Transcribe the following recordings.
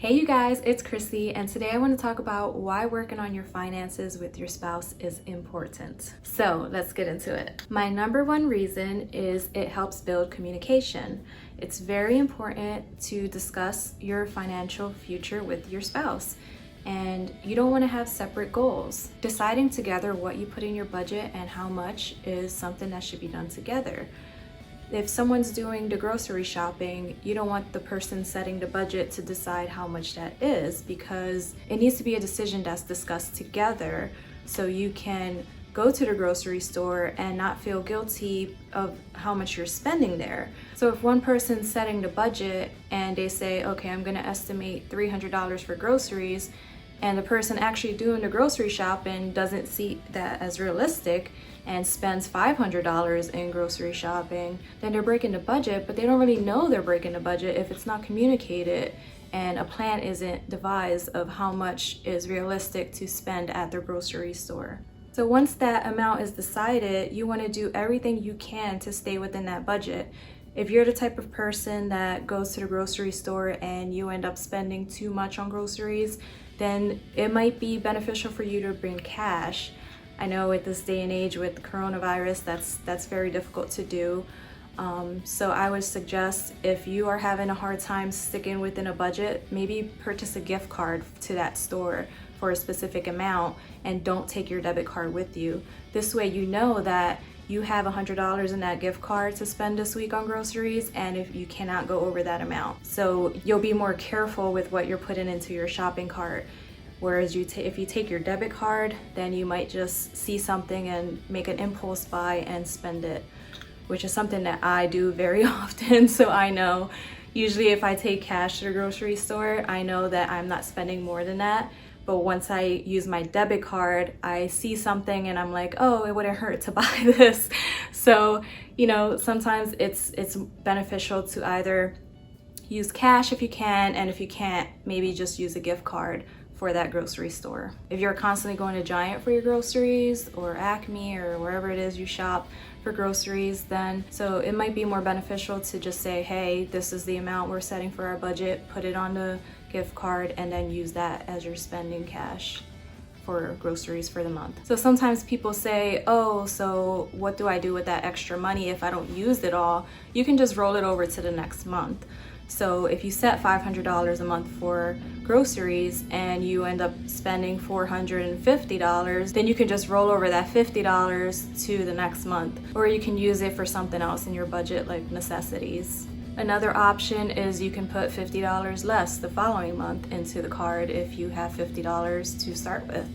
Hey you guys, it's Chrissy, and today I want to talk about why working on your finances with your spouse is important. So let's get into it. My number one reason is it helps build communication. It's very important to discuss your financial future with your spouse, and you don't want to have separate goals. Deciding together what you put in your budget and how much is something that should be done together. If someone's doing the grocery shopping, you don't want the person setting the budget to decide how much that is, because it needs to be a decision that's discussed together so you can go to the grocery store and not feel guilty of how much you're spending there. So if one person's setting the budget and they say, okay, I'm gonna estimate $300 for groceries, and the person actually doing the grocery shopping doesn't see that as realistic and spends $500 in grocery shopping, then they're breaking the budget, but they don't really know they're breaking the budget if it's not communicated and a plan isn't devised of how much is realistic to spend at the grocery store. So once that amount is decided, you want to do everything you can to stay within that budget. If you're the type of person that goes to the grocery store and you end up spending too much on groceries, then it might be beneficial for you to bring cash. I know at this day and age with coronavirus, that's very difficult to do. So I would suggest, if you are having a hard time sticking within a budget, maybe purchase a gift card to that store for a specific amount and don't take your debit card with you. This way you know that you have $100 in that gift card to spend this week on groceries, and if you cannot go over that amount. So you'll be more careful with what you're putting into your shopping cart. Whereas if you take your debit card, then you might just see something and make an impulse buy and spend it, which is something that I do very often. So I know usually if I take cash to the grocery store, I know that I'm not spending more than that. But once I use my debit card, I see something and I'm like, oh, it wouldn't hurt to buy this. So, sometimes it's beneficial to either use cash if you can, and if you can't, maybe just use a gift card for that grocery store. If you're constantly going to Giant for your groceries, or Acme, or wherever it is you shop for groceries, then so it might be more beneficial to just say, hey, this is the amount we're setting for our budget, put it on the gift card, and then use that as your spending cash for groceries for the month. So sometimes people say, oh, so what do I do with that extra money if I don't use it all? You can just roll it over to the next month. So if you set $500 a month for groceries and you end up spending $450, then you can just roll over that $50 to the next month. Or you can use it for something else in your budget, like necessities. Another option is you can put $50 less the following month into the card if you have $50 to start with.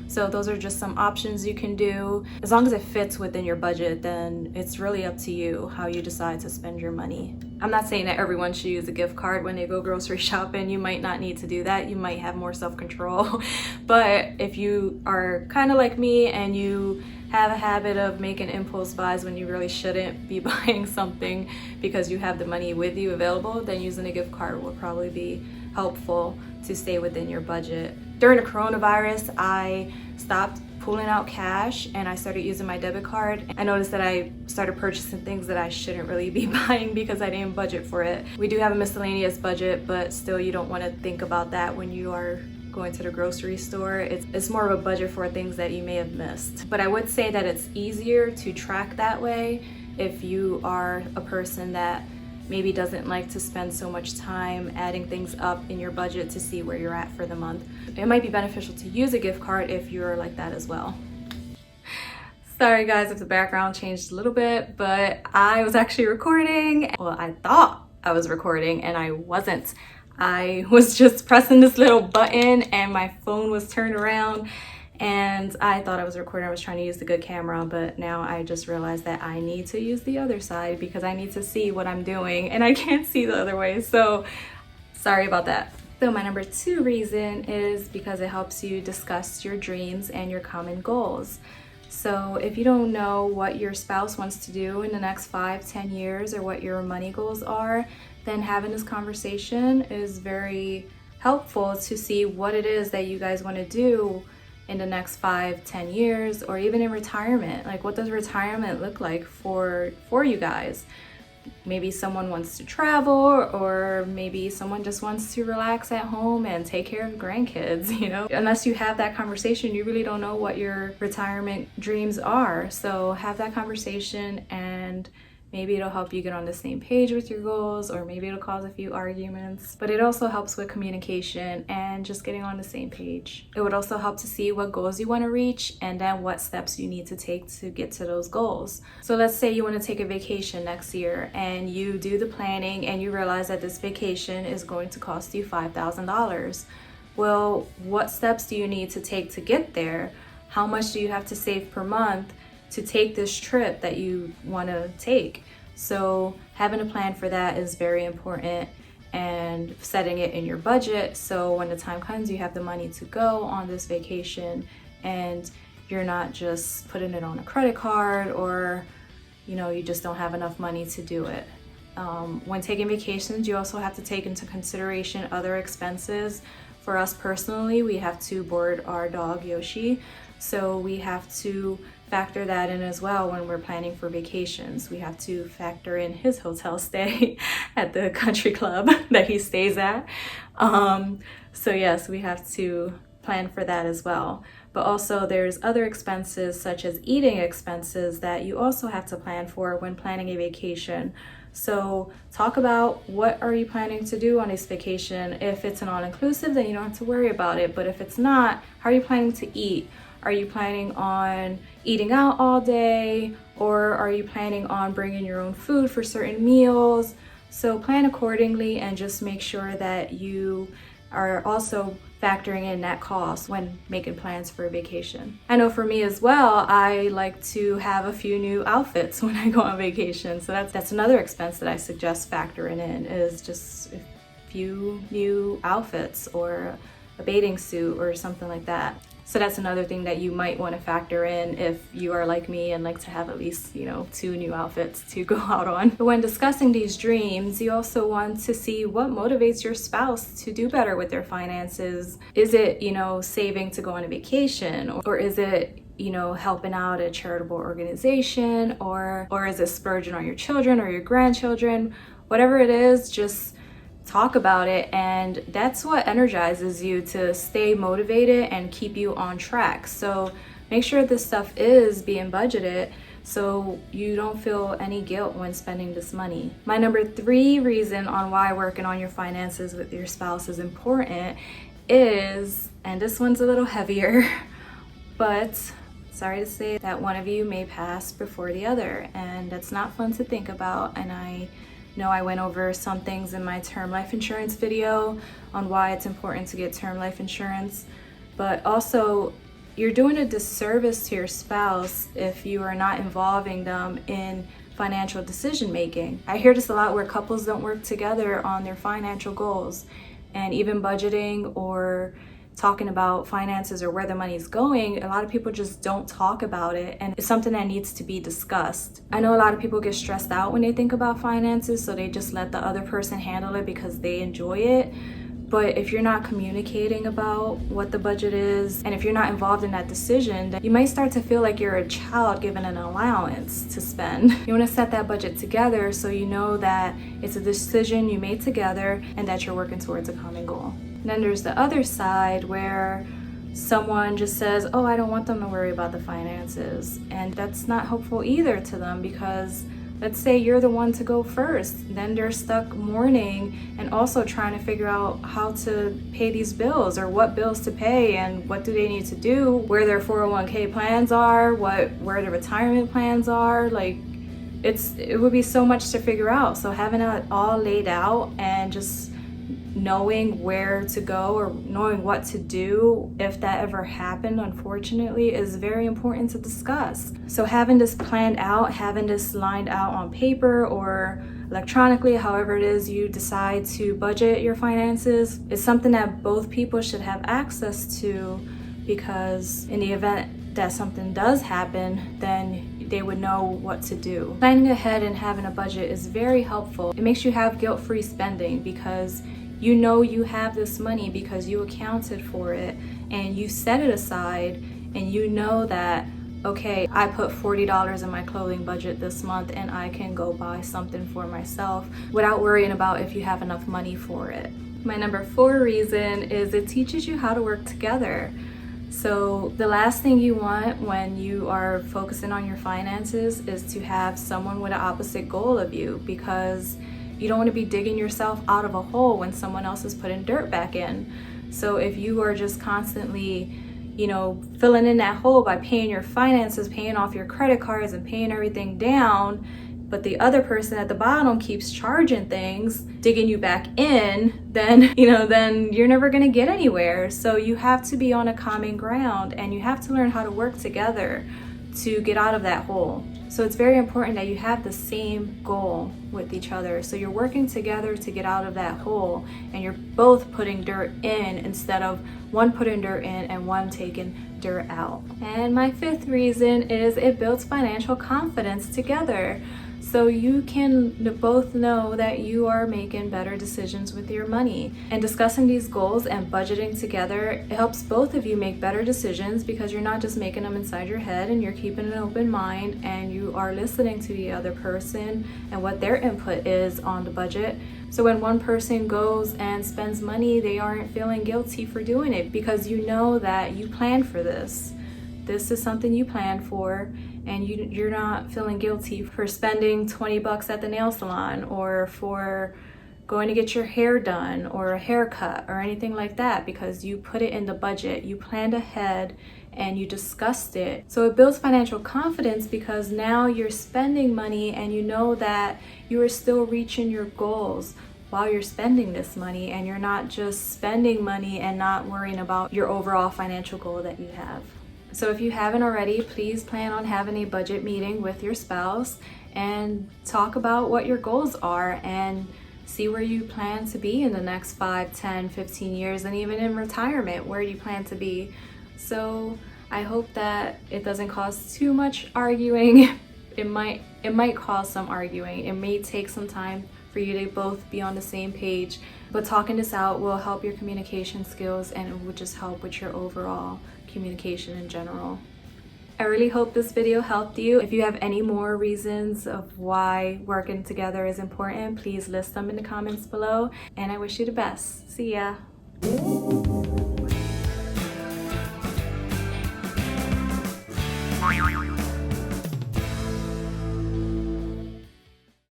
So those are just some options you can do. As long as it fits within your budget, then it's really up to you how you decide to spend your money. I'm not saying that everyone should use a gift card when they go grocery shopping. You might not need to do that. You might have more self-control. But if you are kind of like me and you have a habit of making impulse buys when you really shouldn't be buying something because you have the money with you available, then using a gift card will probably be helpful to stay within your budget. During the coronavirus, I stopped pulling out cash and I started using my debit card. I noticed that I started purchasing things that I shouldn't really be buying because I didn't budget for it. We do have a miscellaneous budget, but still you don't want to think about that when you are going to the grocery store. It's more of a budget for things that you may have missed. But I would say that it's easier to track that way if you are a person that maybe doesn't like to spend so much time adding things up in your budget to see where you're at for the month. It might be beneficial to use a gift card if you're like that as well. Sorry guys if the background changed a little bit, but I was actually recording. Well, I thought I was recording and I wasn't. I was just pressing this little button and my phone was turned around and I thought I was recording. I was trying to use the good camera, but now I just realized that I need to use the other side because I need to see what I'm doing and I can't see the other way. So sorry about that. So my number two reason is because it helps you discuss your dreams and your common goals. So if you don't know what your spouse wants to do in the next 5-10 years or what your money goals are, then having this conversation is very helpful to see what it is that you guys want to do in the next 5-10 years, or even in retirement. Like, what does retirement look like for you guys? maybe someone wants to travel, or maybe someone just wants to relax at home and take care of grandkids, you know? Unless you have that conversation, you really don't know what your retirement dreams are. So have that conversation, and maybe it'll help you get on the same page with your goals, or maybe it'll cause a few arguments. But it also helps with communication and just getting on the same page. It would also help to see what goals you want to reach and then what steps you need to take to get to those goals. So let's say you want to take a vacation next year, and you do the planning and you realize that this vacation is going to cost you $5,000. Well, what steps do you need to take to get there? How much do you have to save per month to take this trip that you want to take? So having a plan for that is very important, and setting it in your budget so when the time comes you have the money to go on this vacation, and you're not just putting it on a credit card, or you just don't have enough money to do it. When taking vacations, you also have to take into consideration other expenses. For us personally, we have to board our dog Yoshi, so we have to factor that in as well when we're planning for vacations. We have to factor in his hotel stay at the country club that he stays at. So yes, we have to plan for that as well. But also there's other expenses such as eating expenses that you also have to plan for when planning a vacation. So talk about what are you planning to do on this vacation. If it's an all-inclusive, then you don't have to worry about it. But if it's not, how are you planning to eat? Are you planning on eating out all day, or are you planning on bringing your own food for certain meals? So plan accordingly and just make sure that you are also factoring in that cost when making plans for a vacation. I know for me as well, I like to have a few new outfits when I go on vacation. So that's another expense that I suggest factoring in, is just a few new outfits or a bathing suit or something like that. So that's another thing that you might want to factor in if you are like me and like to have at least, 2 new outfits to go out on. But when discussing these dreams, you also want to see what motivates your spouse to do better with their finances. Is it, saving to go on a vacation, or is it helping out a charitable organization, or is it splurging on your children or your grandchildren? Whatever it is, just talk about it, and that's what energizes you to stay motivated and keep you on track. So make sure this stuff is being budgeted so you don't feel any guilt when spending this money. My number 3 reason on why working on your finances with your spouse is important is, and this one's a little heavier, but sorry to say that one of you may pass before the other, and that's not fun to think about. And I know I went over some things in my term life insurance video on why it's important to get term life insurance, but also you're doing a disservice to your spouse if you are not involving them in financial decision making. I hear this a lot where couples don't work together on their financial goals, and even budgeting or talking about finances or where the money is going, a lot of people just don't talk about it, and it's something that needs to be discussed. I know a lot of people get stressed out when they think about finances, so they just let the other person handle it because they enjoy it. But if you're not communicating about what the budget is, and if you're not involved in that decision, then you might start to feel like you're a child given an allowance to spend. You want to set that budget together so you know that it's a decision you made together and that you're working towards a common goal. And then there's the other side where someone just says, oh, I don't want them to worry about the finances. And that's not helpful either to them, because let's say you're the one to go first, then they're stuck mourning and also trying to figure out how to pay these bills, or what bills to pay, and what do they need to do, where their 401k plans are, where their retirement plans are. Like, it would be so much to figure out. So having it all laid out and just knowing where to go or knowing what to do if that ever happened, unfortunately, is very important to discuss. So having this planned out, having this lined out on paper or electronically, however it is you decide to budget your finances, is something that both people should have access to, because in the event that something does happen, then they would know what to do. Planning ahead and having a budget is very helpful. It makes you have guilt-free spending, because you know you have this money because you accounted for it and you set it aside, and you know that, okay, I put $40 in my clothing budget this month and I can go buy something for myself without worrying about if you have enough money for it. My number 4 reason is it teaches you how to work together. So the last thing you want when you are focusing on your finances is to have someone with an opposite goal of you, because you don't want to be digging yourself out of a hole when someone else is putting dirt back in. So if you are just constantly, filling in that hole by paying your finances, paying off your credit cards and paying everything down, but the other person at the bottom keeps charging things, digging you back in, then you're never gonna get anywhere. So you have to be on a common ground, and you have to learn how to work together to get out of that hole. So it's very important that you have the same goal with each other. So you're working together to get out of that hole, and you're both putting dirt in instead of one putting dirt in and one taking dirt out. And my 5th reason is it builds financial confidence together. So you can both know that you are making better decisions with your money. And discussing these goals and budgeting together, it helps both of you make better decisions, because you're not just making them inside your head, and you're keeping an open mind, and you are listening to the other person and what their input is on the budget. So when one person goes and spends money, they aren't feeling guilty for doing it, because you know that you planned for this. This is something you planned for, and you're not feeling guilty for spending $20 at the nail salon, or for going to get your hair done or a haircut or anything like that, because you put it in the budget, you planned ahead, and you discussed it. So it builds financial confidence, because now you're spending money and you know that you are still reaching your goals while you're spending this money, and you're not just spending money and not worrying about your overall financial goal that you have. So if you haven't already, please plan on having a budget meeting with your spouse and talk about what your goals are, and see where you plan to be in the next 5, 10, 15 years, and even in retirement, where you plan to be. So I hope that it doesn't cause too much arguing. It might cause some arguing. It may take some time for you to both be on the same page, but talking this out will help your communication skills, and it would just help with your overall communication in general. I really hope this video helped you. If you have any more reasons of why working together is important, please list them in the comments below, and I wish you the best. See ya.